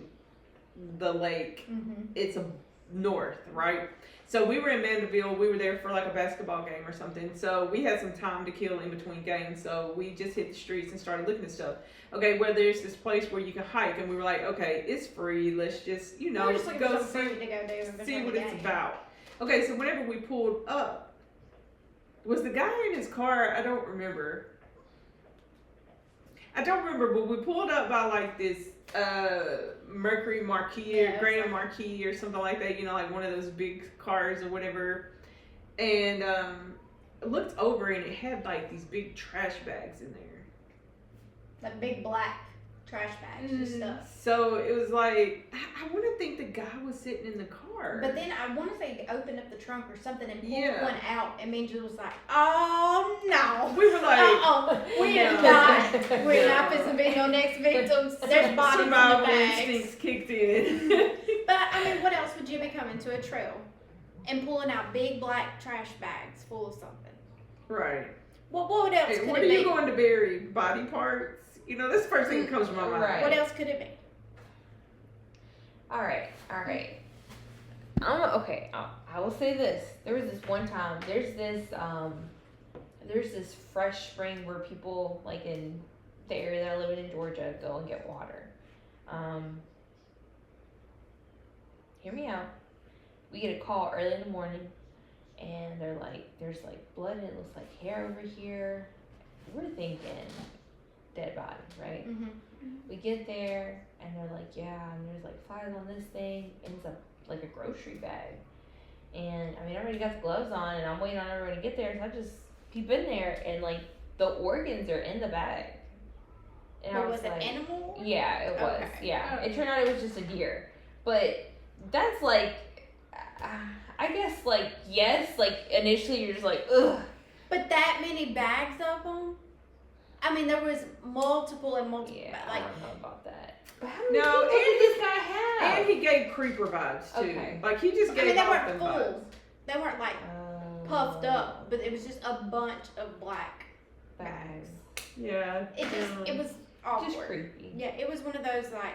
the lake. Mm-hmm. It's a north, right? So we were in Mandeville. We were there for like a basketball game or something. So we had some time to kill in between games. So we just hit the streets and started looking at stuff. Okay, well, there's this place where you can hike, and we were like, okay, it's free. Let's just, you know, We're just looking for go something see free to go do. in see between what the it's games. about. Okay, so whenever we pulled up, was the guy in his car? I don't remember, but we pulled up by like this Mercury Marquis Yeah, or it's Grand like- Marquis or something like that, you know, like one of those big cars or whatever. And I looked over and it had like these big trash bags in there. Like big black trash bags and stuff. So it was like, I wouldn't think the guy was sitting in the car. But then I want to say he opened up the trunk or something and pulled Yeah. one out, and Minja was like, "Oh no, we were like, we No. are not. We're not fixing to be your next victims. There's bodies in the survival bags." instincts kicked in. But I mean, what else would you be coming to a trail and pulling out big black trash bags full of something? Right. Well, what else Hey, could what it are be? you going to bury? Body parts? You know, that's the first thing that comes to my mind. Right. What else could it be? All right. Okay. I will say this. There was this one time. There's this fresh spring where people like in the area that I live in Georgia go and get water. Hear me out. We get a call early in the morning, and they're like, "There's like blood and it looks like hair over here." We're thinking dead body, right? Mm-hmm. We get there and they're like, yeah, and there's like flies on this thing, and it's like a grocery bag. And I mean, I already got the gloves on, and I'm waiting on everyone to get there, so I just peep in there, and like the organs are in the bag. And I But was was it like, animal? yeah, it was. Okay. Yeah, it turned out it was just a deer, but that's like, I guess like yes, like initially you're just like ugh. But that many bags of them? I mean, there was multiple and multiple. Yeah, Like, I don't know about that. But how many No, people and did this guy have? And he gave creeper vibes too. Okay. Like he just I gave mean, they off weren't them full. vibes. They weren't like puffed up, but it was just a bunch of black bags. Yeah. It was awkward. Just creepy. Yeah, it was one of those like,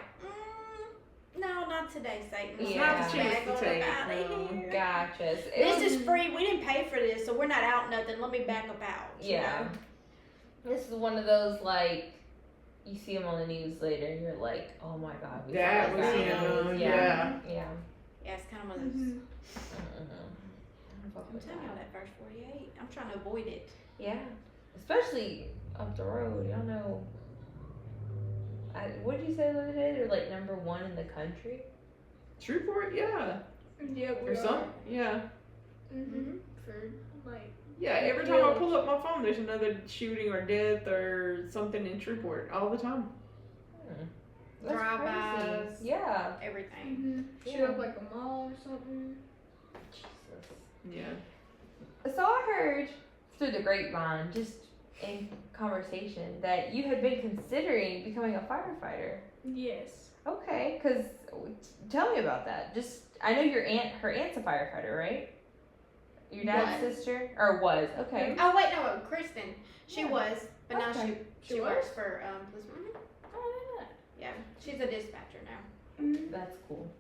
no, not today, Satan. It's Yeah. not the chance Bag to on take. out of No. here. Gotcha. So This is free. We didn't pay for this, so we're not out nothing. Let me back up out. you Yeah. know? This is one of those like you see him on the news later and you're like, oh my god, we That saw was this him, guy. yeah. Yeah. Yeah, it's kind of one of those. Mm-mm. I'm telling y'all that first 48. I'm trying to avoid it. Yeah. Especially up the road. Y'all know. What did you say the other day? They're like number 1 in the country. Shreveport, yeah. Yeah, we Or are. some, yeah. Mm-hmm. For like. Yeah, every time I pull up my phone, there's another shooting or death or something in Shreveport all the time. That's Drive-bys. crazy. Yeah. Everything. Mm-hmm. Shoot up like a mall or something. Jesus. Yeah. So I heard through the grapevine, just in conversation that you had been considering becoming a firefighter. Yes. Okay, because tell me about that. Just, I know her aunt's a firefighter, right? Your dad's Was. sister? Or was, okay. Oh wait, no, Kristen. She Yeah. was, but now Okay. she She works was? for police. Mhm. Oh, Yeah, she's a dispatcher now. Mm-hmm. that's cool.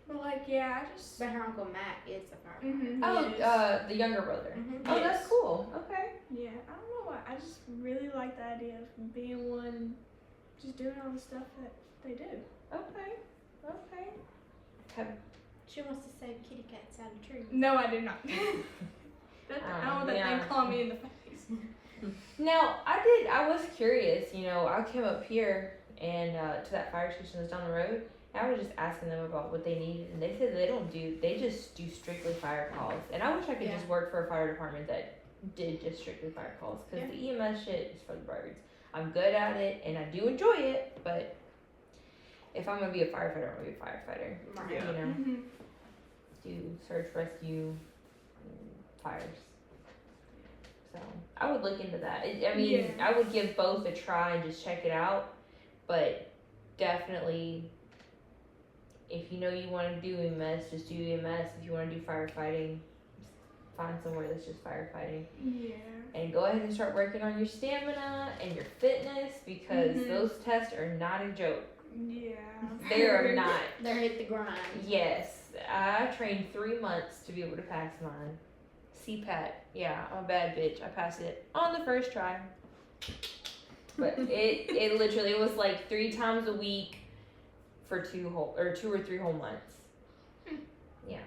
But like, yeah, I just. But her uncle Matt is a firefighter. Mm-hmm. Oh, yes. the younger brother. Mhm. Oh, Yes. that's cool. Okay. Yeah, I don't know why. I just really like the idea of being one and just doing all the stuff that they do. Okay. Okay. She wants to save kitty cats out of trees. No, I do not. I don't want that yeah. thing claw me in the face. Now, I was curious, you know, I came up here and to that fire station that's down the road, and I was just asking them about what they needed, and they said they just do strictly fire calls. And I wish I could Yeah. just work for a fire department that did just strictly fire calls, because the EMS shit is for the birds. I'm good at it, and I do enjoy it, but if I'm gonna be a firefighter, I'm gonna be a firefighter. Right. Yeah. You know, Mm-hmm. do search, rescue, fires. So I would look into that. I mean, Yeah. I would give both a try and just check it out, but definitely, if you know you want to do EMS, just do EMS. If you want to do firefighting, just find somewhere that's just firefighting, Yeah. and go ahead and start working on your stamina and your fitness, because Mhm. those tests are not a joke. Yeah. They are not. They're hit the grind. Yes, I trained 3 months to be able to pass mine. CPAT, yeah, I'm a bad bitch. I passed it on the first try. But it literally was like 3 times a week for 2 or 3 whole months. Yeah,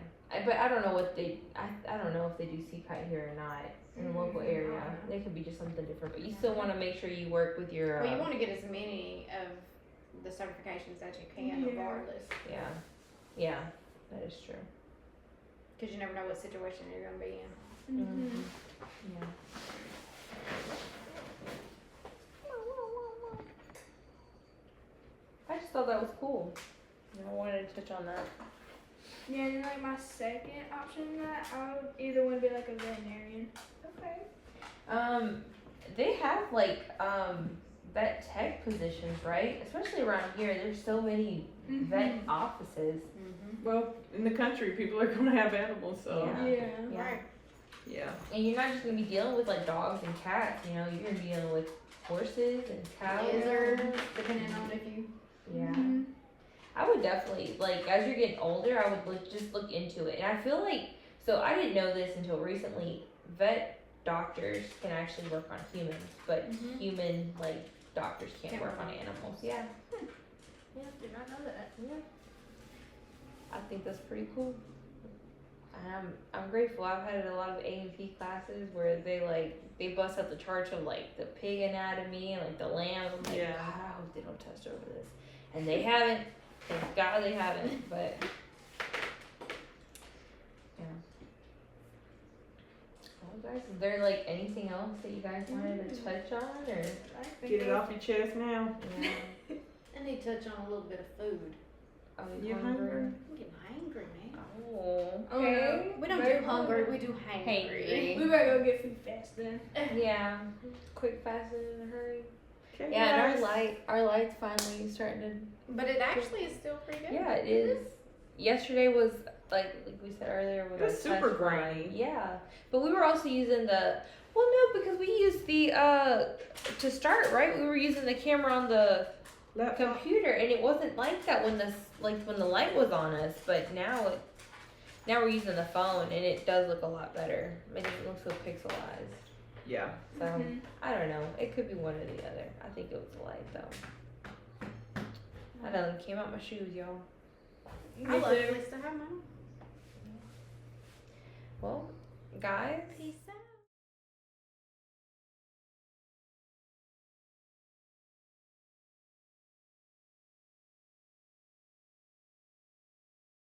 but I don't know what I don't know if they do CPAT here or not in the local area. They could be just something different, but you still want to make sure you work with your. Well, you want to get as many of the certifications as you can, Yeah. regardless, Yeah, that is true. because you never know what situation you're going to be in. Mm-hmm. Yeah. I just thought that was cool. I wanted to touch on that. Yeah, and then like my second option that I would either want to be like a veterinarian. Okay. They have like vet tech positions, right? Especially around here. There's so many vet offices. Mm-hmm. Well, in the country, people are gonna have animals, so Yeah. Yeah. Yeah. Right. yeah. And you're not just gonna be dealing with like dogs and cats. You know, you're gonna be dealing with horses and cows. Lizards, depending on if you. Yeah. Mhm. I would definitely, like, as you're getting older, I would just look into it. And I feel like, so I didn't know this until recently, vet doctors can actually work on humans, but Mhm. human, like, doctors can't Can't work work on on animals. Yeah. Yeah, did not know that. Yeah. I think that's pretty cool. And I'm grateful. I've had a lot of A&P classes where they bust out the charts of like the pig anatomy and like the lamb. I'm like, Yeah. God, I hope they don't test over this. And they haven't. Thank God they haven't. But yeah. Well, guys, is there like anything else that you guys wanted to touch on, or I think Get it off your chest now. yeah? I need to touch on a little bit of food. Are You hungry? I'm getting hungry, man. Oh, Oh, okay. We don't Very do hungry, hungry. we do Hangry. hangry. We better go get food fast then. Yeah, quick, fast, and in a hurry. Okay, Yeah, and guys. our light's finally starting to. But it actually is still pretty good. Yeah, it is. Yesterday was like we said earlier was It was our super test run. grainy. Yeah, but we were also using the. Well, no, because we used the to start, right? We were using the camera on the Laptop. computer, and it wasn't like that when when the light was on us. But now we're using the phone, and it does look a lot better. I mean, it looks so pixelized. Yeah. So Mhm. I don't know. It could be one or the other. I think it was the light though. I done came out my shoes, y'all. I Me love too. at least to have mine. Well, guys, Peace.